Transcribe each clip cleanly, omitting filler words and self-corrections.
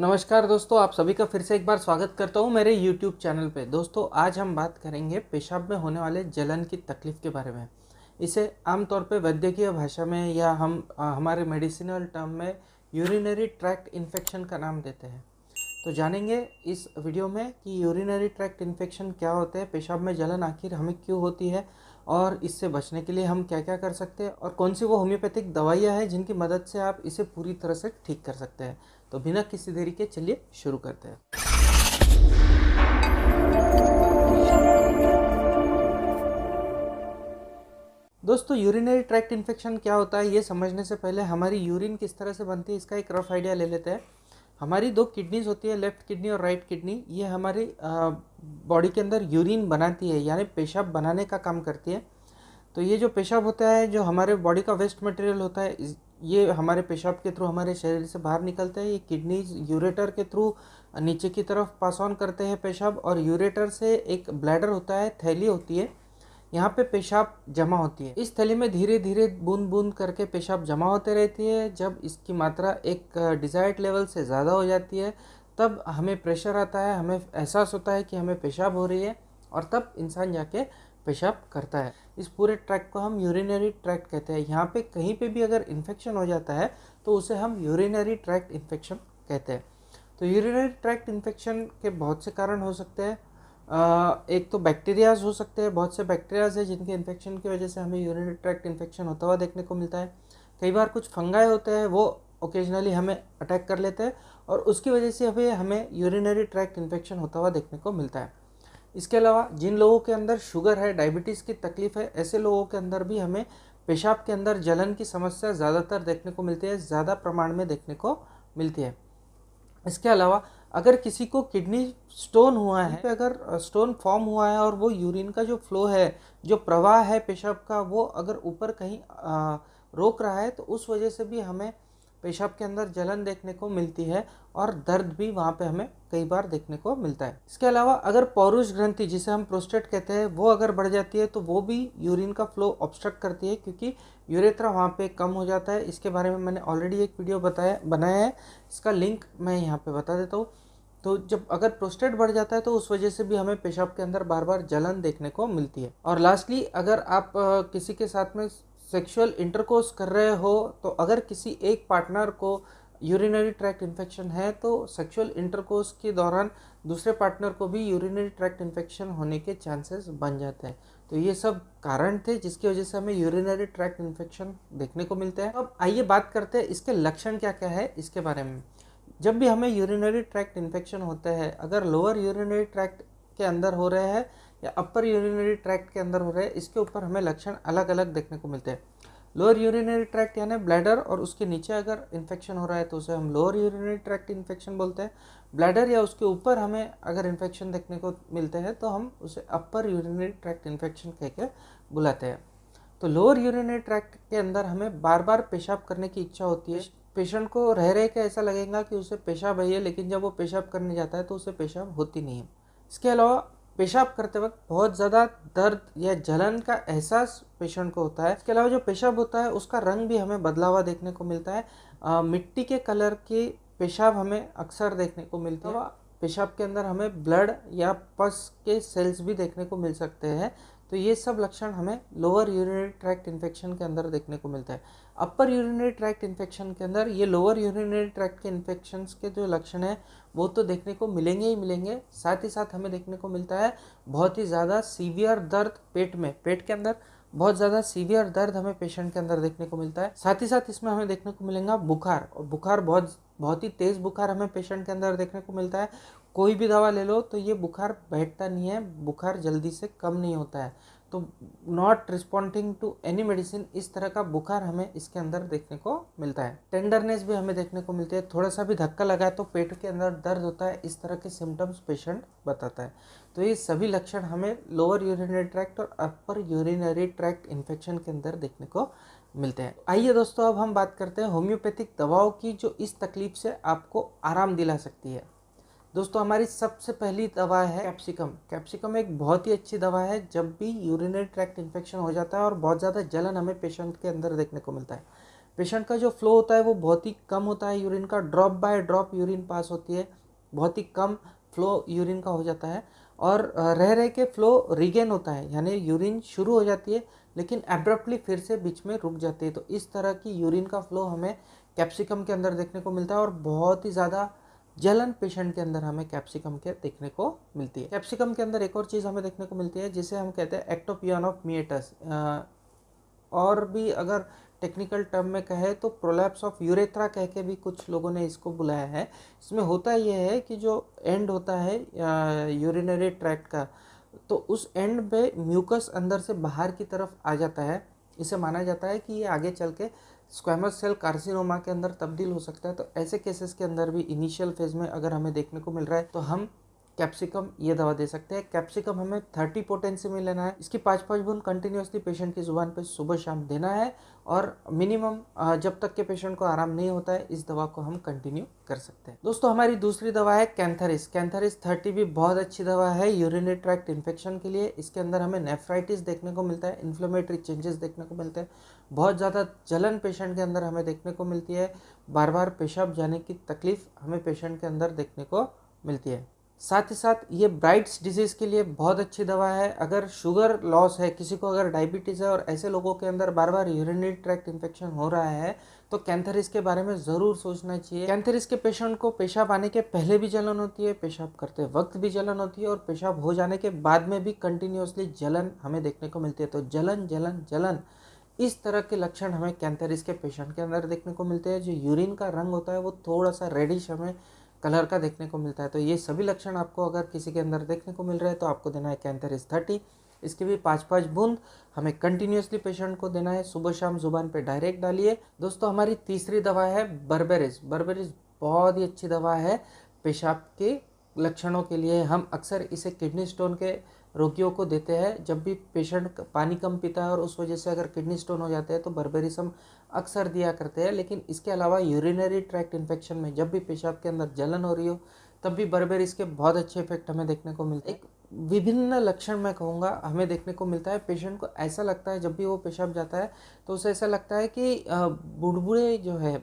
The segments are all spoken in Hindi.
नमस्कार दोस्तों, आप सभी का फिर से एक बार स्वागत करता हूं मेरे YouTube चैनल पे। दोस्तों आज हम बात करेंगे पेशाब में होने वाले जलन की तकलीफ़ के बारे में। इसे आमतौर पे वैद्यकीय भाषा में या हम हमारे मेडिसिनल टर्म में यूरिनरी ट्रैक्ट इन्फेक्शन का नाम देते हैं। तो जानेंगे इस वीडियो में कि यूरिनरी ट्रैक्ट इन्फेक्शन क्या होते हैं, पेशाब में जलन आखिर हमें क्यों होती है और इससे बचने के लिए हम क्या क्या कर सकते हैं और कौन सी वो होम्योपैथिक दवाइयाँ हैं जिनकी मदद से आप इसे पूरी तरह से ठीक कर सकते हैं। तो बिना किसी देरी के चलिए शुरू करते हैं। दोस्तों यूरिनरी ट्रैक्ट इन्फेक्शन क्या होता है ये समझने से पहले हमारी यूरिन किस तरह से बनती है इसका एक रफ आइडिया ले लेते हैं। हमारी दो किडनीज होती है, लेफ्ट किडनी और राइट किडनी। ये हमारी बॉडी के अंदर यूरिन बनाती है, यानी पेशाब बनाने का काम करती है। तो ये जो पेशाब होता है, जो हमारे बॉडी का वेस्ट मटेरियल होता है, ये हमारे पेशाब के थ्रू हमारे शरीर से बाहर निकलते हैं। ये किडनीज यूरेटर के थ्रू नीचे की तरफ पास ऑन करते हैं पेशाब, और यूरेटर से एक ब्लैडर होता है, थैली होती है, यहाँ पे पेशाब जमा होती है। इस थैली में धीरे धीरे बूंद बूंद करके पेशाब जमा होते रहती है। जब इसकी मात्रा एक डिज़ायर्ड लेवल से ज़्यादा हो जाती है तब हमें प्रेशर आता है, हमें एहसास होता है कि हमें पेशाब हो रही है, और तब इंसान जाके पेशाब करता है। इस पूरे ट्रैक्ट को हम यूरिनरी ट्रैक्ट कहते हैं। यहाँ पे कहीं पे भी अगर इन्फेक्शन हो जाता है तो उसे हम यूरिनरी ट्रैक्ट इन्फेक्शन कहते हैं। तो यूरिनरी ट्रैक्ट इन्फेक्शन के बहुत से कारण हो सकते हैं। एक तो बैक्टीरियाज हो सकते हैं, बहुत से बैक्टीरियाज है जिनके इन्फेक्शन की वजह से हमें यूरिनरी ट्रैक्ट इन्फेक्शन होता हुआ देखने को मिलता है। कई बार कुछ फंगाई होते हैं, वो ओकेजनली हमें अटैक कर लेते हैं और उसकी वजह से हमें यूरिनरी ट्रैक्ट इन्फेक्शन होता हुआ देखने को मिलता है। इसके अलावा जिन लोगों के अंदर शुगर है, डायबिटीज़ की तकलीफ़ है, ऐसे लोगों के अंदर भी हमें पेशाब के अंदर जलन की समस्या ज़्यादातर देखने को मिलती है, ज़्यादा प्रमाण में देखने को मिलती है। इसके अलावा अगर किसी को किडनी स्टोन हुआ है, अगर स्टोन फॉर्म हुआ है और वो यूरिन का जो फ्लो है, जो प्रवाह है पेशाब का, वो अगर ऊपर कहीं रोक रहा है तो उस वजह से भी हमें पेशाब के अंदर जलन देखने को मिलती है और दर्द भी वहाँ पे हमें कई बार देखने को मिलता है। इसके अलावा अगर पौरुष ग्रंथि, जिसे हम प्रोस्टेट कहते हैं, वो अगर बढ़ जाती है तो वो भी यूरिन का फ्लो ऑब्स्ट्रक्ट करती है, क्योंकि यूरेथ्रा वहाँ पे कम हो जाता है। इसके बारे में मैंने ऑलरेडी एक वीडियो बनाया है, इसका लिंक मैं यहाँ पे बता देता हूँ। तो जब अगर प्रोस्टेट बढ़ जाता है तो उस वजह से भी हमें पेशाब के अंदर बार बार जलन देखने को मिलती है। और लास्टली अगर आप किसी के साथ में सेक्सुअल इंटरकोर्स कर रहे हो, तो अगर किसी एक पार्टनर को यूरिनरी ट्रैक्ट इन्फेक्शन है तो सेक्सुअल इंटरकोर्स के दौरान दूसरे पार्टनर को भी यूरिनरी ट्रैक्ट इन्फेक्शन होने के चांसेस बन जाते हैं। तो ये सब कारण थे जिसकी वजह से हमें यूरिनरी ट्रैक्ट इन्फेक्शन देखने को मिलते हैं। अब आइए बात करते हैं इसके लक्षण क्या क्या है इसके बारे में। जब भी हमें यूरिनरी ट्रैक्ट इन्फेक्शन होता है, अगर लोअर यूरिनरी ट्रैक्ट के अंदर हो रहे हैं या अपर यूरिनरी ट्रैक्ट के अंदर हो रहे हैं, इसके ऊपर हमें लक्षण अलग अलग देखने को मिलते हैं। लोअर यूरिनरी ट्रैक्ट यानी ब्लैडर और उसके नीचे अगर इन्फेक्शन हो रहा है तो उसे हम लोअर यूरिनरी ट्रैक्ट इन्फेक्शन बोलते हैं। ब्लैडर या उसके ऊपर हमें अगर इन्फेक्शन देखने को मिलते हैं तो हम उसे अपर यूरिनरी ट्रैक्ट इन्फेक्शन कह के बुलाते हैं। तो लोअर यूरिनरी ट्रैक्ट के अंदर हमें बार बार पेशाब करने की इच्छा होती है। पेशेंट को रह रहे के ऐसा लगेगा कि उसे पेशाब है, लेकिन जब वो पेशाब करने जाता है तो उसे पेशाब होती नहीं है। इसके अलावा पेशाब करते वक्त बहुत ज़्यादा दर्द या जलन का एहसास पेशेंट को होता है। इसके अलावा जो पेशाब होता है उसका रंग भी हमें बदला हुआ देखने को मिलता है। मिट्टी के कलर के पेशाब हमें अक्सर देखने को मिलता है। पेशाब के अंदर हमें ब्लड या पस के सेल्स भी देखने को मिल सकते हैं। तो ये सब लक्षण हमें लोअर यूरिनरी ट्रैक्ट इन्फेक्शन के अंदर देखने को मिलता है। अपर यूरिनरी ट्रैक्ट इन्फेक्शन के अंदर ये लोअर यूरिनरी ट्रैक्ट के इन्फेक्शंस के जो लक्षण हैं वो तो देखने को मिलेंगे ही मिलेंगे, साथ ही साथ हमें देखने को मिलता है बहुत ही ज़्यादा सीवियर दर्द पेट में, पेट के अंदर बहुत ज़्यादा सीवियर दर्द हमें पेशेंट के अंदर देखने को मिलता है। साथ ही साथ इसमें हमें देखने को मिलेगा बुखार, और बुखार बहुत ही तेज़ बुखार हमें पेशेंट के अंदर देखने को मिलता है। कोई भी दवा ले लो तो ये बुखार बैठता नहीं है, बुखार जल्दी से कम नहीं होता है। तो not responding to any medicine, इस तरह का बुखार हमें इसके अंदर देखने को मिलता है। टेंडरनेस भी हमें देखने को मिलती है, थोड़ा सा भी धक्का लगा है तो पेट के अंदर दर्द होता है, इस तरह के सिम्टम्स पेशेंट बताता है। तो ये सभी लक्षण हमें लोअर यूरिनरी ट्रैक्ट और अपर यूरिनरी ट्रैक्ट इन्फेक्शन के अंदर देखने को मिलते हैं। आइए दोस्तों, अब हम बात करते हैं होम्योपैथिक दवाओं की जो इस तकलीफ से आपको आराम दिला सकती है। दोस्तों हमारी सबसे पहली दवा है कैप्सिकम। कैप्सिकम एक बहुत ही अच्छी दवा है जब भी यूरिनरी ट्रैक्ट इन्फेक्शन हो जाता है और बहुत ज़्यादा जलन हमें पेशेंट के अंदर देखने को मिलता है। पेशेंट का जो फ्लो होता है वो बहुत ही कम होता है, यूरिन का drop by drop urine pass होती है, बहुत ही कम फ्लो यूरिन का हो जाता है। और रह रह के फ्लो रिगेन होता है, यानी यूरिन शुरू हो जाती है लेकिन एब्रप्टली फिर से बीच में रुक जाती है। तो इस तरह की यूरिन का फ्लो हमें कैप्सिकम के अंदर देखने को मिलता है और बहुत ही ज़्यादा जलन पेशेंट के अंदर हमें कैप्सिकम के देखने को मिलती है। कैप्सिकम के अंदर एक और चीज़ हमें देखने को मिलती है जिसे हम कहते हैं एक्टोपियन ऑफ मिएटस, और भी अगर टेक्निकल टर्म में कहे तो प्रोलैप्स ऑफ यूरेथ्रा कह के भी कुछ लोगों ने इसको बुलाया है। इसमें होता यह है कि जो एंड होता है यूरिनरी ट्रैक्ट का, तो उस एंड पे म्यूकस अंदर से बाहर की तरफ आ जाता है। इसे माना जाता है कि ये आगे चल के स्क्वैमस सेल कार्सिनोमा के अंदर तब्दील हो सकता है। तो ऐसे केसेस के अंदर भी इनिशियल फेज में अगर हमें देखने को मिल रहा है तो हम कैप्सिकम ये दवा दे सकते हैं। कैप्सिकम हमें 30 पोटेंसी में लेना है। इसकी 5-5 बूंद कंटिन्यूसली पेशेंट की जुबान पे सुबह शाम देना है और मिनिमम जब तक के पेशेंट को आराम नहीं होता है इस दवा को हम कंटिन्यू कर सकते हैं। दोस्तों हमारी दूसरी दवा है कैंथरिस। कैंथरिस 30 भी बहुत अच्छी दवा है यूरिनरी ट्रैक्ट इन्फेक्शन के लिए। इसके अंदर हमें नेफ्राइटिस देखने को मिलता है, इन्फ्लेमेटरी चेंजेस देखने को मिलते हैं, बहुत ज़्यादा जलन पेशेंट के अंदर हमें देखने को मिलती है, बार बार पेशाब जाने की तकलीफ हमें पेशेंट के अंदर देखने को मिलती है। साथ ही साथ ये ब्राइट्स डिजीज़ के लिए बहुत अच्छी दवा है। अगर शुगर लॉस है, किसी को अगर डायबिटीज़ है और ऐसे लोगों के अंदर बार बार यूरिनरी ट्रैक्ट इन्फेक्शन हो रहा है तो कैंथरिस के बारे में ज़रूर सोचना चाहिए। कैंथरिस के पेशेंट को पेशाब आने के पहले भी जलन होती है, पेशाब करते वक्त भी जलन होती है और पेशाब हो जाने के बाद में भी कंटिन्यूसली जलन हमें देखने को मिलती है। तो जलन जलन जलन इस तरह के लक्षण हमें कैंथरिस के पेशेंट के अंदर देखने को मिलते हैं। जो यूरिन का रंग होता है वो थोड़ा सा रेडिश हमें कलर का देखने को मिलता है। तो ये सभी लक्षण आपको अगर किसी के अंदर देखने को मिल रहे हैं तो आपको देना है कैंथरिस 30। इसकी भी 5-5 बूंद हमें कंटिन्यूसली पेशेंट को देना है, सुबह शाम जुबान पे डायरेक्ट डालिए। दोस्तों हमारी तीसरी दवा है बर्बेरिस। बर्बेरिस बहुत ही अच्छी दवा है पेशाब के लक्षणों के लिए। हम अक्सर इसे किडनी स्टोन के रोगियों को देते हैं। जब भी पेशेंट पानी कम पीता है और उस वजह से अगर किडनी स्टोन हो जाते हैं तो बर्बेरिस हम अक्सर दिया करते हैं। लेकिन इसके अलावा यूरिनरी ट्रैक्ट इन्फेक्शन में जब भी पेशाब के अंदर जलन हो रही हो तब भी बर्बेरिस के बहुत अच्छे इफेक्ट हमें देखने को मिलते हैं। एक विभिन्न लक्षण मैं कहूँगा हमें देखने को मिलता है। पेशेंट को ऐसा लगता है जब भी वो पेशाब जाता है तो उसे ऐसा लगता है कि बुड़बुड़े जो है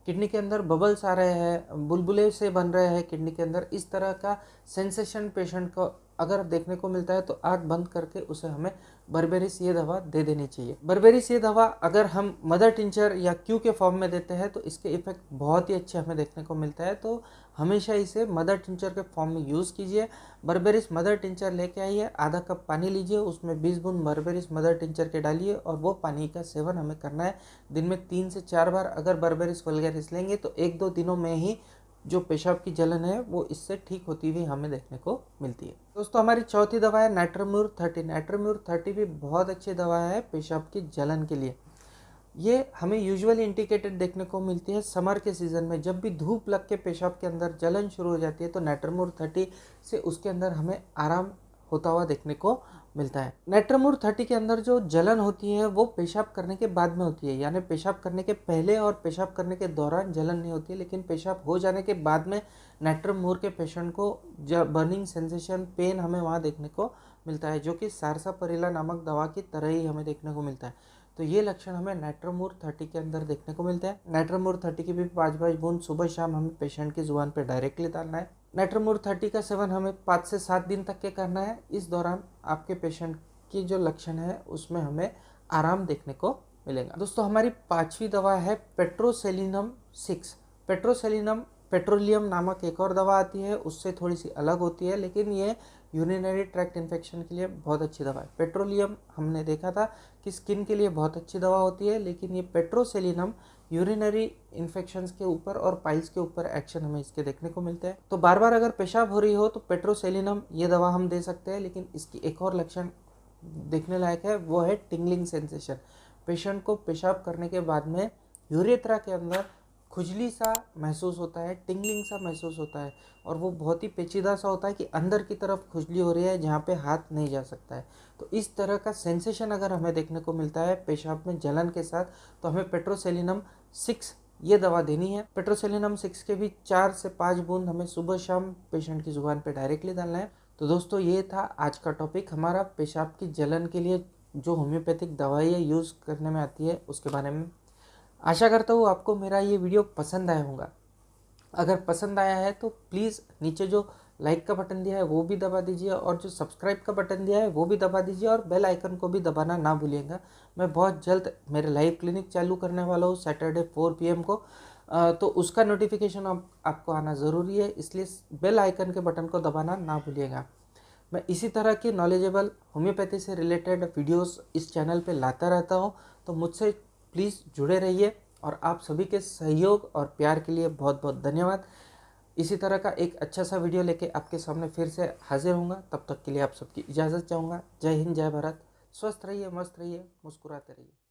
किडनी के अंदर बबल्स आ रहे हैं, बुलबुले से बन रहे हैं किडनी के अंदर, इस तरह का सेंसेशन पेशेंट को अगर देखने को मिलता है तो आँख बंद करके उसे हमें बर्बेरिस ये दवा दे देनी चाहिए। बर्बेरिस ये दवा अगर हम मदर टिंचर या क्यू के फॉर्म में देते हैं तो इसके इफेक्ट बहुत ही अच्छे हमें देखने को मिलता है। तो हमेशा इसे मदर टिंचर के फॉर्म में यूज़ कीजिए। बर्बेरिस मदर टिंचर लेके आइए, आधा कप पानी लीजिए, उसमें 20 बूंद बर्बेरिस मदर टिंचर के डालिए और वो पानी का सेवन हमें करना है। दिन में 3 से 4 बार अगर बर्बेरिस वल्गैरिस लेंगे तो 1-2 दिनों में ही जो पेशाब की जलन है वो इससे ठीक होती हुई हमें देखने को मिलती है। दोस्तों हमारी चौथी दवा है नाइट्रोम्यूर 30। नाइट्रोम्यूर 30 भी बहुत अच्छी दवा है पेशाब की जलन के लिए। ये हमें यूजुअली इंडिकेटेड देखने को मिलती है समर के सीज़न में। जब भी धूप लग के पेशाब के अंदर जलन शुरू हो जाती है तो नाइट्रोम्यूर 30 से उसके अंदर हमें आराम होता हुआ देखने को मिलता है। नाइट्रोम्यूर 30 के अंदर जो जलन होती है वो पेशाब करने के बाद में होती है, यानी पेशाब करने के पहले और पेशाब करने के दौरान जलन नहीं होती है, लेकिन पेशाब हो जाने के बाद में नाइट्रोम्यूर के पेशेंट को बर्निंग सेंसेशन पेन हमें वहाँ देखने को मिलता है, जो कि सारसापरिला नामक दवा की तरह ही हमें देखने को मिलता है। तो ये लक्षण हमें नाइट्रोम्यूर 30 के अंदर देखने को मिलते हैं। नाइट्रोम्यूर 30 की भी 5-5 बूंद सुबह शाम हमें पेशेंट की जुबान पर डायरेक्टली डालना है। नाइट्रोम्यूर 30 का सेवन हमें 5 से 7 दिन तक के करना है। इस दौरान आपके पेशेंट की जो लक्षण है उसमें हमें आराम देखने को मिलेगा। दोस्तों हमारी 5वीं दवा है पेट्रोसेलिनम 6। पेट्रोसेलिनम पेट्रोलियम नामक एक और दवा आती है, उससे थोड़ी सी अलग होती है, लेकिन ये यूरिनरी ट्रैक्ट इन्फेक्शन के लिए बहुत अच्छी दवा है। पेट्रोलियम हमने देखा था कि स्किन के लिए बहुत अच्छी दवा होती है, लेकिन ये पेट्रोसेलिनम यूरिनरी इन्फेक्शंस के ऊपर और पाइल्स के ऊपर एक्शन हमें इसके देखने को मिलते हैं। तो बार बार अगर पेशाब हो रही हो तो पेट्रोसेलिनम ये दवा हम दे सकते हैं, लेकिन इसकी एक और लक्षण देखने लायक है, वो है टिंगलिंग सेंसेशन। पेशेंट को पेशाब करने के बाद में यूरेथ्रा के अंदर खुजली सा महसूस होता है, टिंगलिंग सा महसूस होता है, और वो बहुत ही पेचीदा सा होता है कि अंदर की तरफ खुजली हो रही है जहाँ पे हाथ नहीं जा सकता है। तो इस तरह का सेंसेशन अगर हमें देखने को मिलता है पेशाब में जलन के साथ तो हमें पेट्रोसेलिनम 6 ये दवा देनी है। पेट्रोसेलिनम 6 के भी 4 से 5 बूंद हमें सुबह शाम पेशेंट की जुबान पे डायरेक्टली डालना है। तो दोस्तों ये था आज का टॉपिक हमारा, पेशाब की जलन के लिए जो होम्योपैथिक दवाइयाँ यूज़ करने में आती है उसके बारे में। आशा करता हूँ आपको मेरा ये वीडियो पसंद आया होगा। अगर पसंद आया है तो प्लीज़ नीचे जो लाइक का बटन दिया है वो भी दबा दीजिए, और जो सब्सक्राइब का बटन दिया है वो भी दबा दीजिए, और बेल आइकन को भी दबाना ना भूलिएगा। मैं बहुत जल्द मेरे लाइव क्लिनिक चालू करने वाला हूँ सैटरडे 4 PM को, तो उसका नोटिफिकेशन आपको आना ज़रूरी है, इसलिए बेल आइकन के बटन को दबाना ना भूलिएगा। मैं इसी तरह के नॉलेजेबल होम्योपैथी से रिलेटेड वीडियोस इस चैनल पे लाता रहता हूँ, तो मुझसे प्लीज़ जुड़े रहिए, और आप सभी के सहयोग और प्यार के लिए बहुत बहुत धन्यवाद। इसी तरह का एक अच्छा सा वीडियो लेके आपके सामने फिर से हाजिर होऊंगा, तब तक के लिए आप सबकी इजाज़त चाहूँगा। जय हिंद, जय भारत। स्वस्थ रहिए, मस्त रहिए, मुस्कुराते रहिए।